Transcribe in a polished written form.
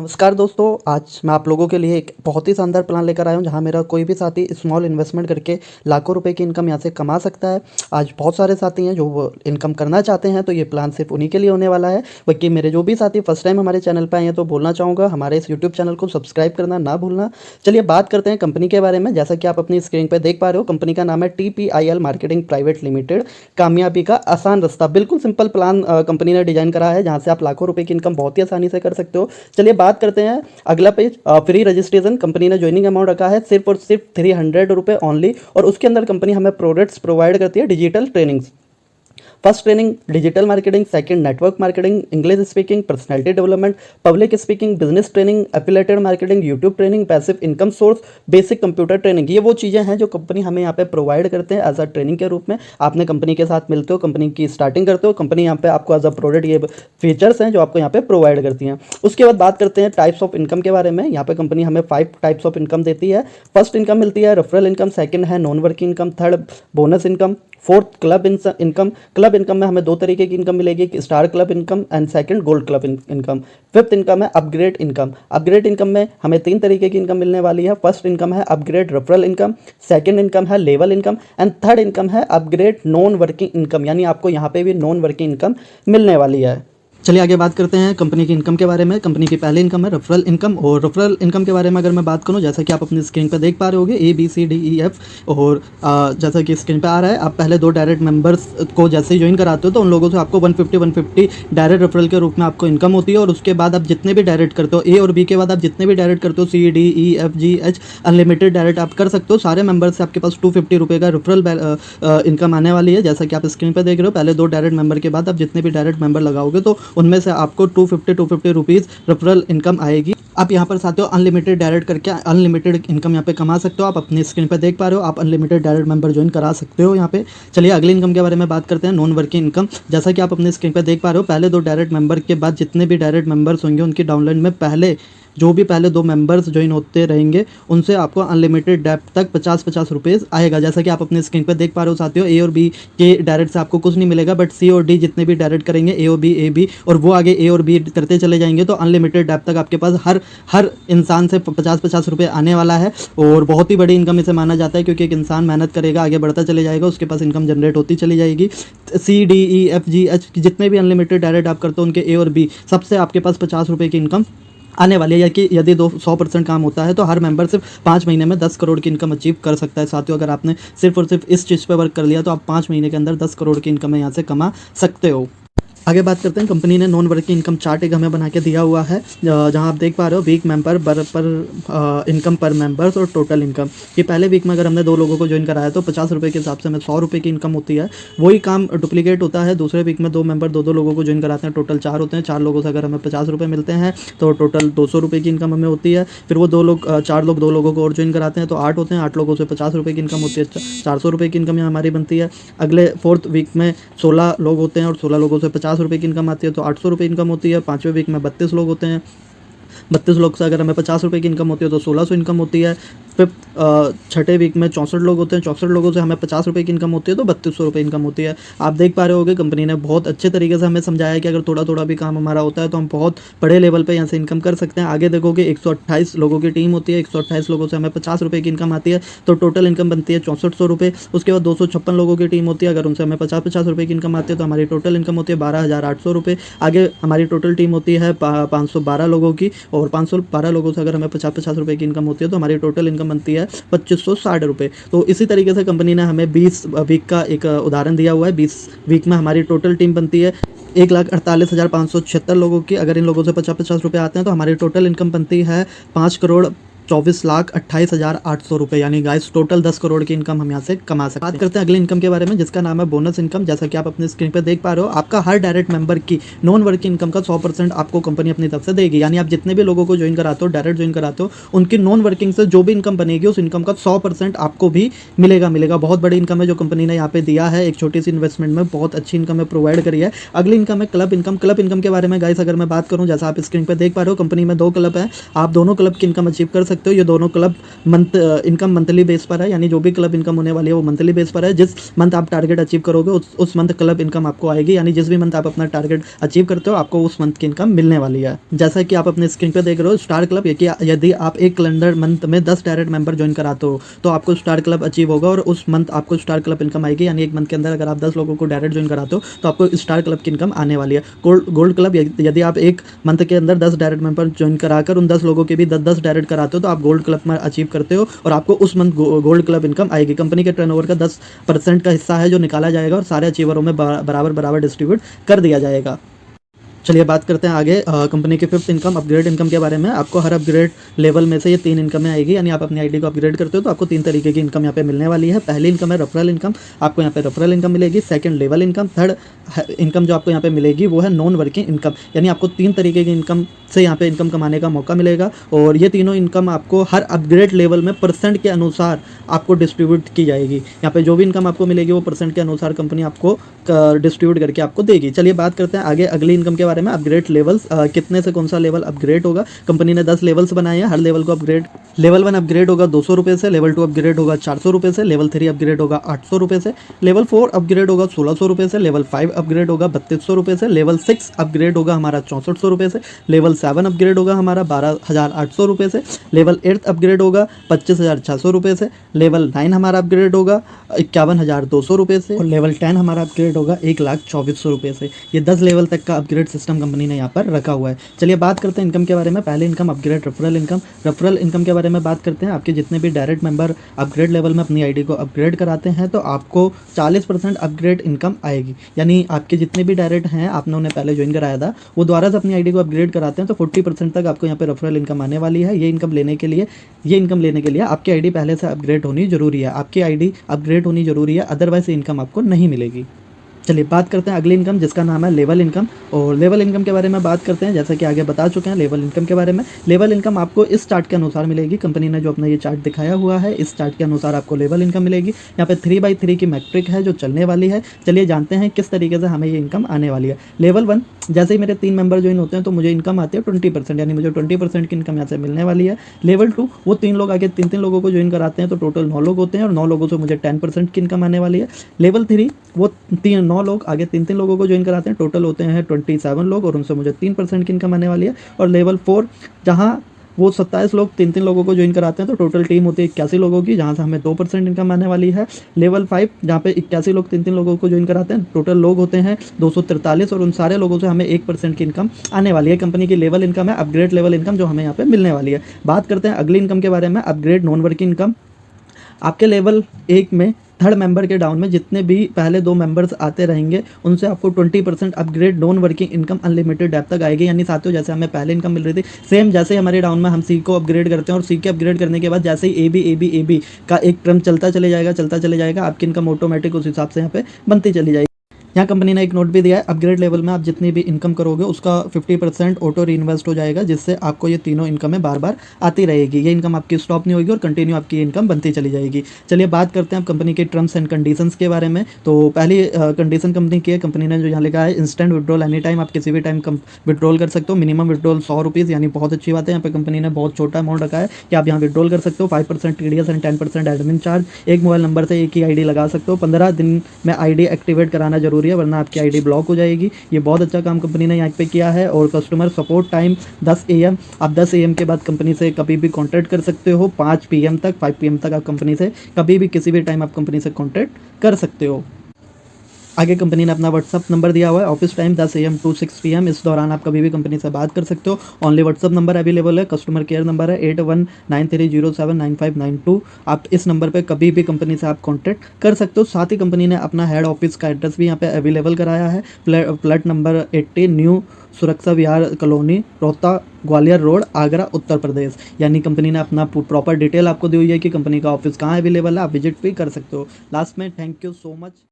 नमस्कार दोस्तों, आज मैं आप लोगों के लिए एक बहुत ही शानदार प्लान लेकर आया हूं जहां मेरा कोई भी साथी स्मॉल इन्वेस्टमेंट करके लाखों रुपए की इनकम यहां से कमा सकता है। आज बहुत सारे साथी हैं जो वो इनकम करना चाहते हैं, तो ये प्लान सिर्फ उन्हीं के लिए होने वाला है। बाकी मेरे जो भी साथी फर्स्ट टाइम हमारे चैनल पर आए हैं तो बोलना चाहूँगा हमारे इस यूट्यूब चैनल को सब्सक्राइब करना ना भूलना। चलिए बात करते हैं कंपनी के बारे में। जैसा कि आप अपनी स्क्रीन पर देख पा रहे हो, कंपनी का नाम है TPIL मार्केटिंग प्राइवेट लिमिटेड। कामयाबी का आसान रास्ता, बिल्कुल सिंपल प्लान कंपनी ने डिजाइन करा है जहाँ से आप लाखों रुपए की इनकम बहुत ही आसानी से कर सकते हो। चलिए बात करते हैं। अगला पेज, फ्री रजिस्ट्रेशन। कंपनी ने ज्वाइनिंग अमाउंट रखा है सिर्फ और सिर्फ 300 रुपये ओनली, और उसके अंदर कंपनी हमें प्रोडक्ट्स प्रोवाइड करती है। Digital trainings, first training digital marketing, second network marketing, English speaking, personality development, public speaking, business training, affiliated marketing, YouTube training, passive income source, basic computer training. ये वो चीज़ें हैं जो कंपनी हमें यहाँ पे प्रोवाइड करते हैं एज अ ट्रेनिंग के रूप में। आपने कंपनी के साथ मिलते हो, कंपनी की स्टार्टिंग करते हो, कंपनी यहाँ पे आपको एज अ प्रोडक्ट ये फीचर्स हैं जो आपको यहाँ पे प्रोवाइड करती हैं। उसके बाद बात करते हैं टाइप्स ऑफ इनकम के बारे में। यहाँ पे कंपनी हमें 5 टाइप्स ऑफ इनकम देती है। फर्स्ट इनकम मिलती है रेफरल इनकम, सेकंड है non working income, third bonus income, fourth club income. Club income में हमें 2 तरीके की इनकम मिलेगी, star club income and second gold club income. Fifth income है अपग्रेड इनकम। अपग्रेड इनकम में हमें 3 तरीके की इनकम मिलने वाली है। फर्स्ट इनकम है upgrade referral income, second income है level income and third income है अपग्रेड नॉन वर्किंग इनकम, यानी आपको यहाँ पे भी नॉन वर्किंग इनकम मिलने वाली है। चलिए आगे बात करते हैं कंपनी की इनकम के बारे में। कंपनी की पहली इनकम है रेफरल इनकम, और रेफरल इनकम के बारे में अगर मैं बात करूं, जैसा कि आप अपनी स्क्रीन पर देख पा रहे होगे ABCDEF, और जैसा कि स्क्रीन पे आ रहा है, आप पहले 2 डायरेक्ट मेंबर्स को जैसे ही ज्वाइन कराते हो तो उन लोगों से आपको 150 डायरेक्ट रेफरल के रूप में आपको इनकम होती है। और उसके बाद आप जितने भी डायरेक्ट करते हो, A और B के बाद आप जितने भी डायरेक्ट करते हो, CDEFGH अनलिमिटेड डायरेक्ट आप कर सकते हो। सारे मेंबर से आपके पास 250 रुपये का रेफरल इनकम आने वाली है। जैसा कि आप स्क्रीन पर देख रहे हो, पहले 2 डायरेक्ट मेंबर के बाद आप जितने भी डायरेक्ट मेंबर लगाओगे तो उनमें से आपको 250 रुपीज़ रेफरल इनकम आएगी। आप यहाँ पर साथियों अनलिमिटेड डायरेक्ट करके अनलिमिटेड इनकम यहाँ पे कमा सकते हो। आप अपनी स्क्रीन पर देख पा रहे हो, आप अनलिमिटेड डायरेक्ट मेंबर ज्वाइन करा सकते हो यहाँ पे। चलिए अगली इनकम के बारे में बात करते हैं, नॉन वर्किंग इनकम। जैसा कि आप अपनी स्क्रीन पर देख पा रहे हो, पहले 2 डायरेक्ट मेंबर के बाद जितने भी डायरेक्ट मेंबर्स होंगे उनकी डाउनलाइन में पहले 2 मेंबर्स ज्वाइन होते रहेंगे उनसे आपको अनलिमिटेड डेप्थ तक 50 रुपये आएगा। जैसा कि आप अपने स्क्रीन पर देख पा रहे हो साथियों, A और B के डायरेक्ट से आपको कुछ नहीं मिलेगा, बट C और D जितने भी डायरेक्ट करेंगे, A और B AB, और वो आगे A और B करते चले जाएंगे, तो अनलिमिटेड डेप्थ तक आपके पास हर इंसान से 50 रुपये आने वाला है। और बहुत ही बड़ी इनकम इसे माना जाता है, क्योंकि एक इंसान मेहनत करेगा, आगे बढ़ता चले जाएगा, उसके पास इनकम जनरेट होती चली जाएगी। CDEFGH जितने भी अनलिमिटेड डायरेक्ट आप करते हो उनके A और B सबसे आपके पास 50 रुपये की इनकम आने वाली है। या कि यदि 100% काम होता है तो हर मेंबर सिर्फ 5 महीने में 10 करोड़ की इनकम अचीव कर सकता है। साथियों अगर आपने सिर्फ और सिर्फ इस चीज़ पर वर्क कर लिया तो आप 5 महीने के अंदर 10 करोड़ की इनकम यहाँ से कमा सकते हो। आगे बात करते हैं, कंपनी ने नॉन वर्किंग इनकम चार्ट एक हमें बना के दिया हुआ है, जहां आप देख पा रहे हो वीक मेंबर पर इनकम पर मेंबर्स और टोटल इनकम। कि पहले वीक में अगर हमने 2 लोगों को ज्वाइन कराया तो 50 रुपये के हिसाब से हमें 100 रुपये की इनकम होती है। वही काम डुप्लीकेट होता है, दूसरे वीक में 2 मेंबर 2 लोगों को ज्वाइन कराते हैं, टोटल 4 होते हैं। 4 लोगों से अगर हमें 50 रुपये मिलते हैं तो टोटल 200 रुपये की इनकम हमें होती है। फिर वो 4 लोग 2 लोगों को और ज्वाइन कराते हैं तो 8 होते हैं, 8 लोगों से 50 रुपये की इनकम होती है, 400 रुपये की इनकम यहाँ हमारी बनती है। अगले 4th वीक में 16 लोग होते हैं और 16 लोगों से 50 रुपये की इनकम आती है, तो 800 रुपये इनकम होती है। 5वें वीक में 32 लोग होते हैं, 32 लोग से अगर हमें 50 रुपये की इनकम होती है तो 1600 इनकम होती है। 6ठे वीक में 64 लोग होते हैं, 64 लोगों से हमें 50 रुपये की इनकम होती है, तो 3200 रुपये इनकम होती है। आप देख पा रहे होगे कंपनी ने बहुत अच्छे तरीके से हमें समझाया है कि अगर थोड़ा थोड़ा भी काम हमारा होता है तो हम बहुत बड़े लेवल पे यहाँ से इनकम कर सकते हैं। आगे देखोगे 128 लोगों की टीम होती है, 128 लोगों से हमें 50 रुपये की इनकम आती है, तो टोटल इनकम बनती है 6400 रुपये। उसके बाद 256 लोगों की टीम होती है, अगर उनसे हमें 50 रुपये की इनकम आती है तो हमारी टोटल इनकम होती है 12,800 रुपये। आगे हमारी टोटल टीम होती है 512 लोगों की, और 512 लोगों से अगर हमें 50 रुपये की इनकम होती है तो हमारी टोटल इनकम बनती है 2560 रुपये। तो इसी तरीके से कंपनी ने हमें 20 वीक का एक उदाहरण दिया हुआ है। 20 वीक में हमारी टोटल टीम बनती है 1,48,576 लोगों की। अगर इन लोगों से 50 रुपये आते हैं तो हमारी टोटल इनकम बनती है 5,24,28,800 रुपये, यानी गाइस टोटल 10 करोड़ की इनकम हम यहाँ से कमा सकते हैं। बात करते हैं अगले इनकम के बारे में, जिसका नाम है बोनस इनकम। जैसा कि आप अपनी स्क्रीन पर देख पा रहे हो, आपका हर डायरेक्ट मेंबर की नॉन वर्किंग इनकम का 100% आपको कंपनी अपनी तरफ से देगी। यानी आप जितने भी लोगों को ज्वाइन कराते हो, डायरेक्ट ज्वाइन कराते हो, उनकी नॉन वर्किंग से जो भी इनकम बनेगी उस इनकम का 100% आपको भी मिलेगा। बहुत बड़ी इनकम है जो कंपनी ने यहाँ पे दिया है। एक छोटी सी इन्वेस्टमेंट में बहुत अच्छी इनकम है प्रोवाइड करी है। अगली इनकम है क्लब इनकम। क्लब इनकम के बारे में गाइस अगर मैं बात करूँ, जैसा आप स्क्रीन पर देख पा रहे हो, कंपनी में 2 क्लब है, आप दोनों क्लब की इनकम अचीव कर सकते सकते हो ये दोनों क्लब इनकम मंथली बेस पर है, यानी जो भी क्लब इनकम होने वाली है वो मंथली बेस पर है। जिस मंथ आप टारगेट अचीव करोगे उस मंथ क्लब इनकम आपको आएगी, यानी जिस भी मंथ आप अपना टारगेट अचीव करते हो आपको उस मंथ की इनकम मिलने वाली है। जैसा कि आप अपने स्क्रीन पे देख रहे हो स्टार क्लब, यदि आप एक कैलेंडर मंथ में 10 डायरेक्ट मेंबर ज्वाइन कराते हो तो आपको स्टार क्लब अचीव होगा और उस मंथ आपको स्टार क्लब इनकम आएगी, यानी एक मंथ के अंदर अगर आप 10 लोगों को डायरेक्ट ज्वाइन कराते हो तो आपको स्टार क्लब की इनकम आने वाली है। गोल्ड क्लब, यदि आप एक मंथ के अंदर 10 डायरेक्ट मेंबर ज्वाइन कराकर उन 10 लोगों के भी 10 डायरेक्ट कराते हो तो आप गोल्ड क्लब में अचीव करते हो और आपको उस मंथ गोल्ड क्लब इनकम आएगी। कंपनी के टर्नओवर का 10% का हिस्सा है जो निकाला जाएगा और सारे अचीवरों में बराबर डिस्ट्रीब्यूट कर दिया जाएगा। चलिए बात करते हैं आगे कंपनी के फिफ्थ इनकम, अपग्रेड इनकम के बारे में। आपको हर अपग्रेड लेवल में से ये 3 इनकमें आएगी, यानी आप अपनी आईडी को अपग्रेड करते हो तो आपको 3 तरीके की इनकम यहाँ पे मिलने वाली है। पहली इनकम है रेफरल इनकम, आपको यहाँ पे रेफरल इनकम मिलेगी। Second level income, third income जो आपको यहाँ पे मिलेगी वो है नॉन वर्किंग इनकम, यानी आपको 3 तरीके की इनकम से यहाँ पे इनकम कमाने का मौका मिलेगा और ये तीनों इनकम आपको हर अपग्रेड लेवल में परसेंट के अनुसार आपको डिस्ट्रीब्यूट की जाएगी। यहाँ पे जो भी इनकम आपको मिलेगी वो परसेंट के अनुसार कंपनी आपको डिस्ट्रीब्यूट करके आपको देगी। चलिए बात करते हैं आगे अगली इनकम के बारे में, अपग्रेड लेवल्स। कितने से कौन सा लेवल अपग्रेड होगा। कंपनी ने 10 लेवल्स बनाए हैं, हर लेवल को अपग्रेड, लेवल 1 अपग्रेड होगा 200 रुपये से, लेवल 2 अपग्रेड होगा 400 रुपये से, लेवल 3 अपग्रेड होगा 800 रुपये से, लेवल 4 अपग्रेड होगा 1600 रुपये से, लेवल 5 अपग्रेड होगा 3200 रुपये से, लेवल 6 अपग्रेड होगा हमारा 6400 रुपये से, लेवल 7 अपग्रेड होगा हमारा 12800 रुपये से, लेवल 8 अपग्रेड होगा 25600 रुपये से, लेवल 9 हमारा अपग्रेड होगा 51200 रुपये से और लेवल 10 हमारा अपग्रेड होगा 1,24,00,000 रुपये से। ये 10 लेवल तक का अपग्रेड सिस्टम कंपनी ने यहाँ पर रखा हुआ है। चलिए बात करते हैं इनकम के बारे में। पहले income upgrade referral income. Referral income के बारे में बात करते हैं। आपके जितने भी डायरेक्ट मेंबर अपग्रेड लेवल में अपनी आईडी को अपग्रेड कराते हैं तो आपको 40% अपग्रेड इनकम आएगी, यानी आपके जितने भी डायरेक्ट हैं आपने उन्हें पहले ज्वाइन कराया था वो दोबारा से अपनी आईडी को अपग्रेड कराते हैं तो 40% तक आपको यहाँ पे रेफरल इनकम आने वाली है। ये इनकम लेने के लिए आपकी आईडी पहले से अपग्रेड होनी जरूरी है, आपकी आईडी अपग्रेड होनी जरूरी है, अदरवाइज इनकम आपको नहीं मिलेगी। चलिए बात करते हैं अगली इनकम जिसका नाम है लेवल इनकम। और लेवल इनकम के बारे में बात करते हैं, जैसा कि आगे बता चुके हैं लेवल इनकम के बारे में। लेवल इनकम आपको इस चार्ट के अनुसार मिलेगी, कंपनी ने जो अपना ये चार्ट दिखाया हुआ है इस चार्ट के अनुसार आपको लेवल इनकम मिलेगी। यहाँ पे 3/3 की मैट्रिक है जो चलने वाली है। चलिए जानते हैं किस तरीके से हमें ये इनकम आने वाली है। लेवल 1, जैसे ही मेरे 3 मेंबर ज्वाइन होते हैं तो मुझे इनकम आती है 20%, यानी मुझे 20% की इनकम यहाँ से मिलने वाली है। लेवल 2, वो 3 लोग आगे 3 लोगों को ज्वाइन कराते हैं तो टोटल 9 लोग होते हैं और 9 लोगों से मुझे 10% की इनकम आने वाली है। लेवल 3, वो 9 लोग आगे 3 लोगों को ज्वाइन कराते हैं, टोटल होते हैं 27 लोग और उनसे मुझे 3% की इनकम आने वाली है। और लेवल 4, जहाँ वो 27 लोग 3 लोगों को ज्वाइन कराते हैं तो टोटल टीम होती है 81 लोगों की, जहाँ से हमें 2% इनकम आने वाली है। लेवल 5, जहाँ पे 81 लोग 3 लोगों को ज्वाइन कराते हैं, टोटल लोग होते हैं 243 और उन सारे लोगों से हमें 1% की इनकम आने वाली है। कंपनी की लेवल इनकम है अपग्रेड लेवल इनकम जो हमें यहाँ पे मिलने वाली है। बात करते हैं अगली इनकम के बारे में, अपग्रेड नॉन वर्किंग इनकम। आपके लेवल 1 में थर्ड मेंबर के डाउन में जितने भी पहले 2 मेंबर्स आते रहेंगे उनसे आपको 20% upgrade non working income unlimited डेप तक आएगी। यानी साथियों जैसे हमें पहले इनकम मिल रही थी सेम जैसे हमारे डाउन में हम सी को अपग्रेड करते हैं और सी के अपग्रेड करने के बाद जैसे ही ए बी का एक क्रम चलता चले जाएगा आपकी इनकम ऑटोमेटिक उस हिसाब से यहाँ पे बनती चली जाएगी। यहाँ कंपनी ने एक नोट भी दिया है, अपग्रेड लेवल में आप जितनी भी इनकम करोगे उसका 50% ऑटो रीइन्वेस्ट हो जाएगा, जिससे आपको ये तीनों इनकमें बार बार आती रहेगी। ये इनकम आपकी स्टॉप नहीं होगी और कंटिन्यू आपकी इनकम बनती चली जाएगी। चलिए बात करते हैं कंपनी के टर्म्स एंड कंडीशंस के बारे में। तो पहली कंडीशन कंपनी की है, कंपनी ने जो यहाँ लिखा है इंस्टेंट विड्रॉल एनी टाइम, आप किसी भी टाइम विड्रॉल कर सकते हो। मिनिमम विड्रॉल 100 रुपीज़, यानी बहुत अच्छी बात है। यहाँ पे कंपनी ने बहुत छोटा अमाउंट रखा है कि आप यहाँ विड्रॉल कर सकते हो। 5% टीडीएस एंड 10% एडमिन चार्ज। एक मोबाइल नंबर से एक ही आईडी लगा सकते हो। 15 दिन में आईडी एक्टिवेट कराना जरूरी है वरना आपकी आईडी ब्लॉक हो जाएगी। ये बहुत अच्छा काम कंपनी ने यहाँ पे किया है। और कस्टमर सपोर्ट टाइम 10 AM, आप 10 AM के बाद कंपनी से कभी भी कॉन्टैक्ट कर सकते हो। 5 PM तक 5 PM तक आप कंपनी से कभी भी किसी भी टाइम आप कंपनी से कॉन्टैक्ट कर सकते हो। आगे कंपनी ने अपना व्हाट्सअप नंबर दिया हुआ है, office time 10 AM to 6 PM, इस दौरान आप कभी भी कंपनी से बात कर सकते हो। ओनली व्हाट्सअप नंबर अवेलेबल है। कस्टमर केयर नंबर है 8193079592। आप इस नंबर पे कभी भी कंपनी से आप कांटेक्ट कर सकते हो। साथ ही कंपनी ने अपना हेड ऑफिस का एड्रेस भी यहाँ पे अवेलेबल कराया है। फ्लैट नंबर 80 न्यू सुरक्षा विहार कॉलोनी, रोहता, ग्वालियर रोड, आगरा, उत्तर प्रदेश। यानी कंपनी ने अपना प्रॉपर डिटेल आपको दी हुई है कि कंपनी का ऑफिस कहाँ अवेलेबल है, आप विजिट भी कर सकते हो। लास्ट में थैंक यू सो मच।